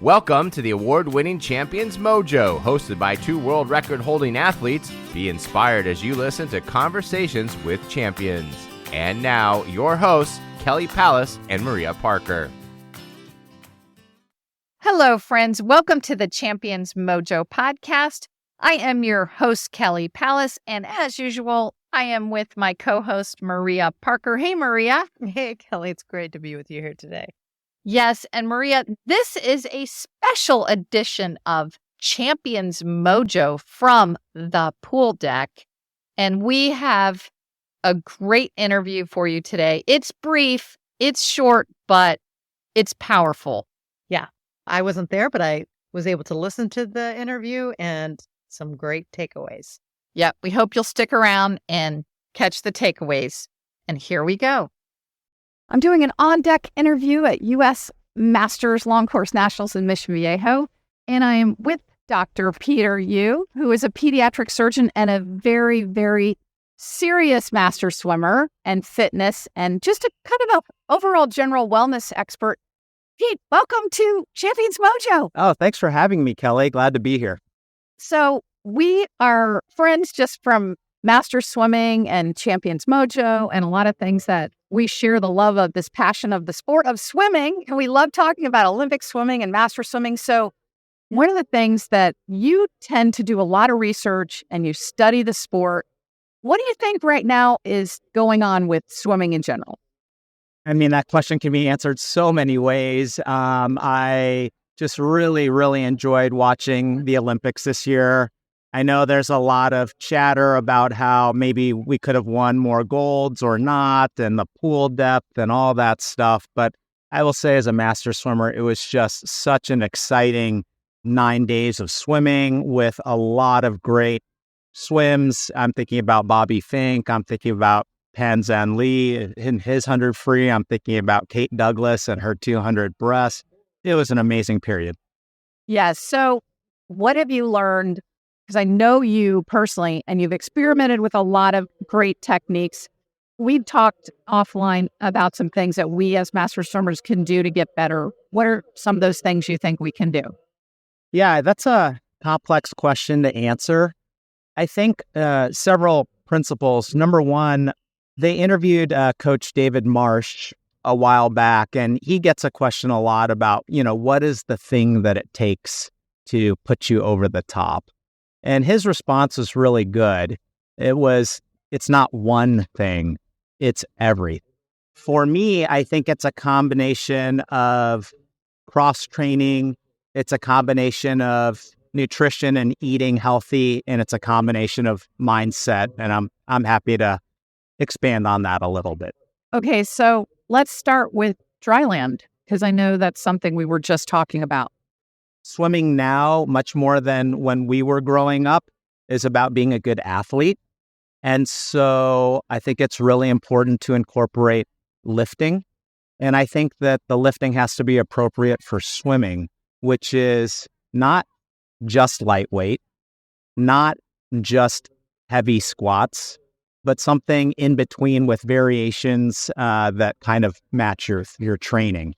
Welcome to the award-winning Champions Mojo, hosted by two world record-holding athletes. Be inspired as you listen to Conversations with Champions. And now, your hosts, Kelly Pallas and Maria Parker. Hello, friends. Welcome to the Champions Mojo podcast. I am your host, Kelly Pallas, and as usual, I am with my co-host, Maria Parker. Hey, Maria. Hey, Kelly. It's great to be with you here today. Yes, and Maria, this is a special edition of Champions Mojo from the pool deck, and we have a great interview for you today. It's brief, it's short, but it's powerful. Yeah, I wasn't there, but I was able to listen to the interview and some great takeaways. Yeah, we hope you'll stick around and catch the takeaways. And here we go. I'm doing an on-deck interview at U.S. Masters Long Course Nationals in Mission Viejo, and I am with Dr. Peter Yu, who is a pediatric surgeon and a very, very serious master swimmer and fitness and just a kind of a overall general wellness expert. Pete, welcome to Champions Mojo. Oh, thanks for having me, Kelly. Glad to be here. So we are friends just from master swimming and Champions Mojo and a lot of things that we share the love of this passion of the sport of swimming. And we love talking about Olympic swimming and master swimming. So one of the things that you tend to do a lot of research and you study the sport. What do you think right now is going on with swimming in general? I mean, that question can be answered so many ways. I just really enjoyed watching the Olympics this year. I know there's a lot of chatter about how maybe we could have won more golds or not, and the pool depth and all that stuff. But I will say as a master swimmer, it was just such an exciting 9 days of swimming with a lot of great swims. I'm thinking about Bobby Fink. I'm thinking about Pan Zhan Lee in his 100 free. I'm thinking about Kate Douglas and her 200 breast. It was an amazing period. Yes. So what have you learned? Because I know you personally, and you've experimented with a lot of great techniques. We've talked offline about some things that we as master swimmers can do to get better. What are some of those things you think we can do? Yeah, that's a complex question to answer. I think several principles. Number one, they interviewed Coach David Marsh a while back, and he gets a question a lot about, what is the thing that it takes to put you over the top? And his response was really good. It's not one thing, it's everything. For me, I think it's a combination of cross-training, it's a combination of nutrition and eating healthy, and it's a combination of mindset. And I'm happy to expand on that a little bit. Okay, so let's start with dry land, because I know that's something we were just talking about. Swimming now, much more than when we were growing up, is about being a good athlete. And so I think it's really important to incorporate lifting. And I think that the lifting has to be appropriate for swimming, which is not just lightweight, not just heavy squats, but something in between with variations that kind of match your training.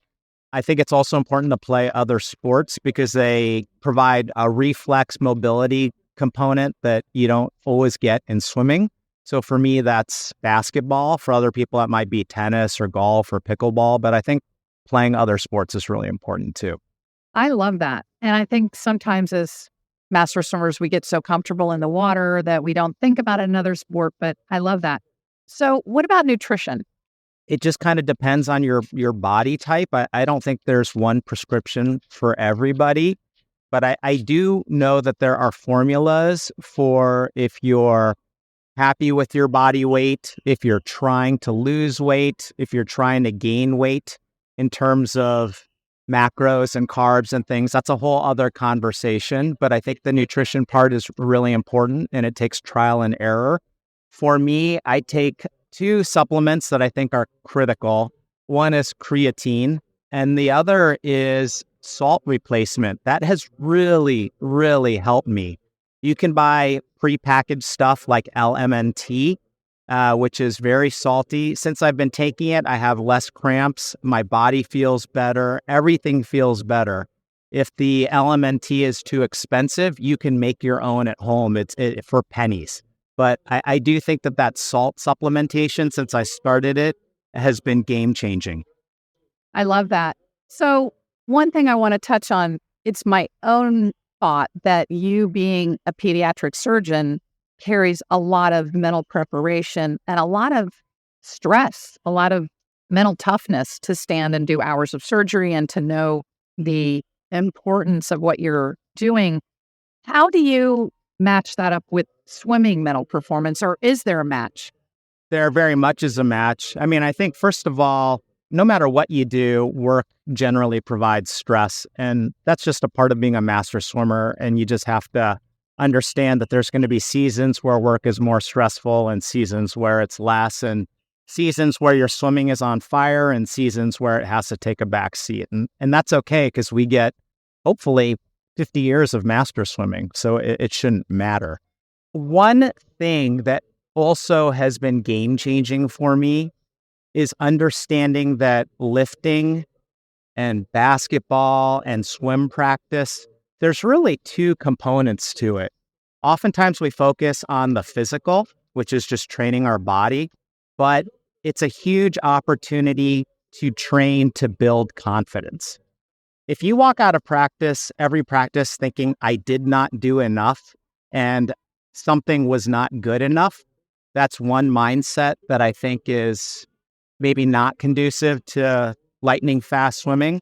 I think it's also important to play other sports because they provide a reflex mobility component that you don't always get in swimming. So for me, that's basketball. For other people, that might be tennis or golf or pickleball. But I think playing other sports is really important too. I love that. And I think sometimes as master swimmers, we get so comfortable in the water that we don't think about another sport, but I love that. So what about nutrition? It just kind of depends on your body type. I don't think there's one prescription for everybody, but I do know that there are formulas for if you're happy with your body weight, if you're trying to lose weight, if you're trying to gain weight in terms of macros and carbs and things. That's a whole other conversation, but I think the nutrition part is really important and it takes trial and error. For me, I take two supplements that I think are critical. One is creatine, and the other is salt replacement. That has really helped me. You can buy prepackaged stuff like LMNT, which is very salty. Since I've been taking it, I have less cramps. My body feels better. Everything feels better. If the LMNT is too expensive, you can make your own at home. It's for pennies. But I do think that salt supplementation, since I started it, has been game changing. I love that. So one thing I want to touch on, it's my own thought that you being a pediatric surgeon carries a lot of mental preparation and a lot of stress, a lot of mental toughness to stand and do hours of surgery and to know the importance of what you're doing. How do you match that up with swimming mental performance, or is there a match? There very much is a match. I mean, I think, first of all, no matter what you do, work generally provides stress. And that's just a part of being a master swimmer. And you just have to understand that there's going to be seasons where work is more stressful and seasons where it's less, and seasons where your swimming is on fire and seasons where it has to take a back seat. And that's okay, because we get, hopefully, 50 years of master swimming. So it shouldn't matter. One thing that also has been game changing for me is understanding that lifting and basketball and swim practice, there's really two components to it. Oftentimes we focus on the physical, which is just training our body, but it's a huge opportunity to train to build confidence. If you walk out of practice, every practice thinking I did not do enough and something was not good enough, that's one mindset that I think is maybe not conducive to lightning fast swimming.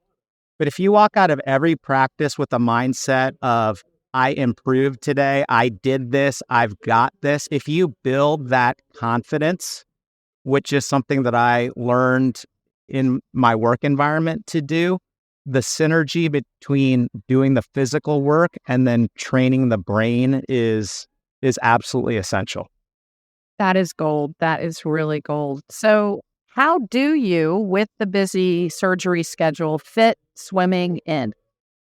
But if you walk out of every practice with a mindset of, I improved today, I did this, I've got this, if you build that confidence, which is something that I learned in my work environment to do, the synergy between doing the physical work and then training the brain is absolutely essential. That is gold. That is really gold. So how do you, with the busy surgery schedule, fit swimming in?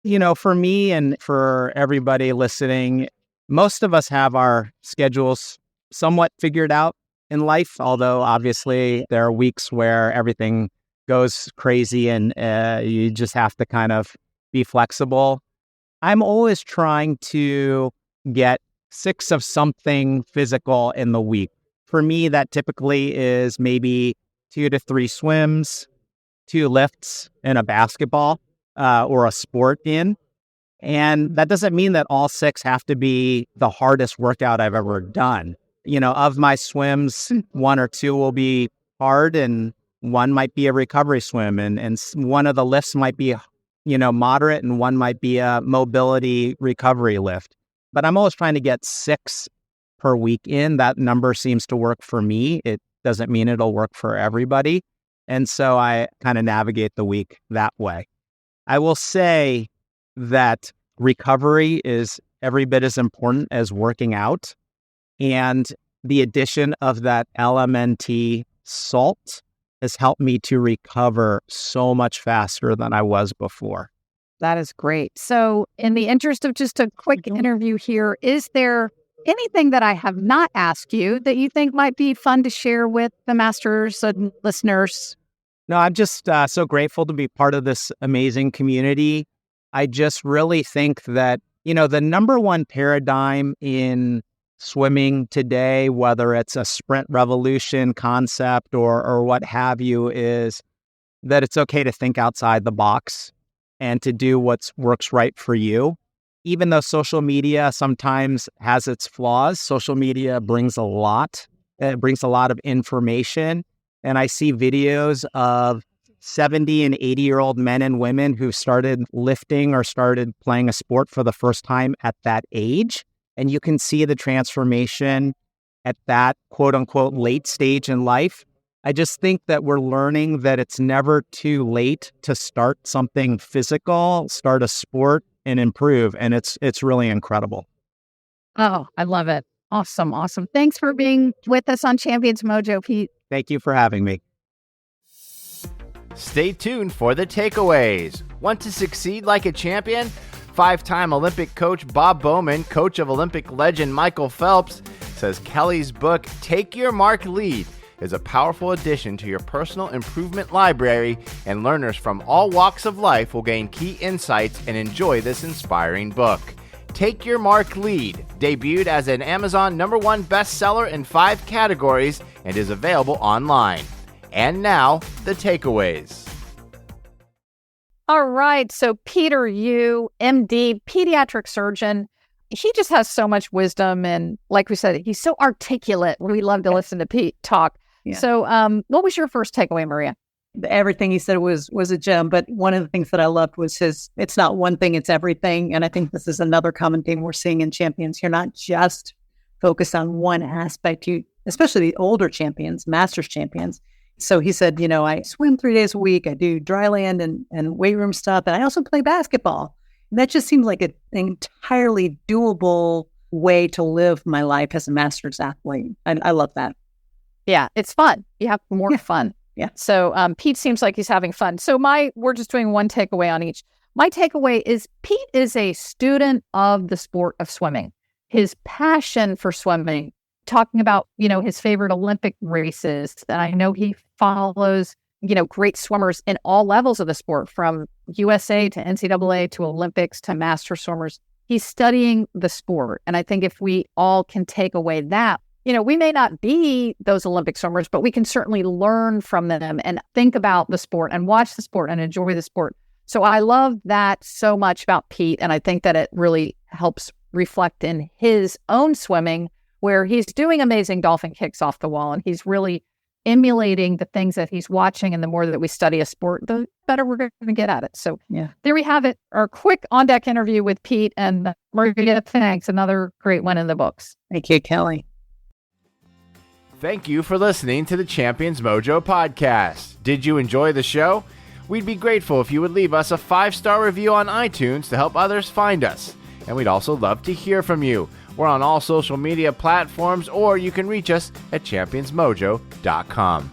You know, for me and for everybody listening, most of us have our schedules somewhat figured out in life, although obviously there are weeks where everything goes crazy and you just have to kind of be flexible. I'm always trying to get 6 of something physical in the week. For me, that typically is maybe 2 to 3 swims, 2 lifts, and a basketball or a sport in. And that doesn't mean that all 6 have to be the hardest workout I've ever done. You know, of my swims, 1 or 2 will be hard and 1 might be a recovery swim. And one of the lifts might be, moderate, and 1 might be a mobility recovery lift. But I'm always trying to get 6 per week in. That number seems to work for me. It doesn't mean it'll work for everybody. And so I kind of navigate the week that way. I will say that recovery is every bit as important as working out. And the addition of that LMNT salt has helped me to recover so much faster than I was before. That is great. So in the interest of just a quick interview here, is there anything that I have not asked you that you think might be fun to share with the masters and listeners? No, I'm just so grateful to be part of this amazing community. I just really think that, the number one paradigm in swimming today, whether it's a sprint revolution concept or what have you, is that it's okay to think outside the box and to do what works right for you. Even though social media sometimes has its flaws, social media brings a lot. It brings a lot of information. And I see videos of 70 and 80-year-old men and women who started lifting or started playing a sport for the first time at that age. And you can see the transformation at that quote unquote late stage in life. I just think that we're learning that it's never too late to start something physical, start a sport, and improve. And it's really incredible. Oh, I love it. Awesome. Awesome. Thanks for being with us on Champions Mojo, Pete. Thank you for having me. Stay tuned for the takeaways. Want to succeed like a champion? 5-time Olympic coach Bob Bowman, coach of Olympic legend Michael Phelps, says Kelly's book, Take Your Mark, Lead, is a powerful addition to your personal improvement library, and learners from all walks of life will gain key insights and enjoy this inspiring book. Take Your Mark Lead debuted as an Amazon #1 bestseller in 5 categories and is available online. And now, the takeaways. All right. So Peter Yu, MD, pediatric surgeon, he just has so much wisdom. And like we said, he's so articulate. We love to listen to Pete talk. Yeah. So what was your first takeaway, Maria? Everything he said was a gem. But one of the things that I loved was it's not one thing, it's everything. And I think this is another common thing we're seeing in champions. You're not just focused on one aspect, especially the older champions, masters champions. So he said, I swim 3 days a week. I do dry land and weight room stuff. And I also play basketball. And that just seems like an entirely doable way to live my life as a masters athlete. I love that. Yeah, it's fun. You have more fun. Yeah. So Pete seems like he's having fun. So we're just doing one takeaway on each. My takeaway is Pete is a student of the sport of swimming. His passion for swimming, talking about, his favorite Olympic races. And I know he follows, great swimmers in all levels of the sport, from USA to NCAA to Olympics to master swimmers. He's studying the sport. And I think if we all can take away that, we may not be those Olympic swimmers, but we can certainly learn from them and think about the sport and watch the sport and enjoy the sport. So I love that so much about Pete. And I think that it really helps reflect in his own swimming, where he's doing amazing dolphin kicks off the wall. And he's really emulating the things that he's watching. And the more that we study a sport, the better we're going to get at it. So there we have it. Our quick on-deck interview with Pete and Maria. Thanks. Another great one in the books. Thank you, Kelly. Thank you for listening to the Champions Mojo podcast. Did you enjoy the show? We'd be grateful if you would leave us a 5-star review on iTunes to help others find us. And we'd also love to hear from you. We're on all social media platforms, or you can reach us at championsmojo.com.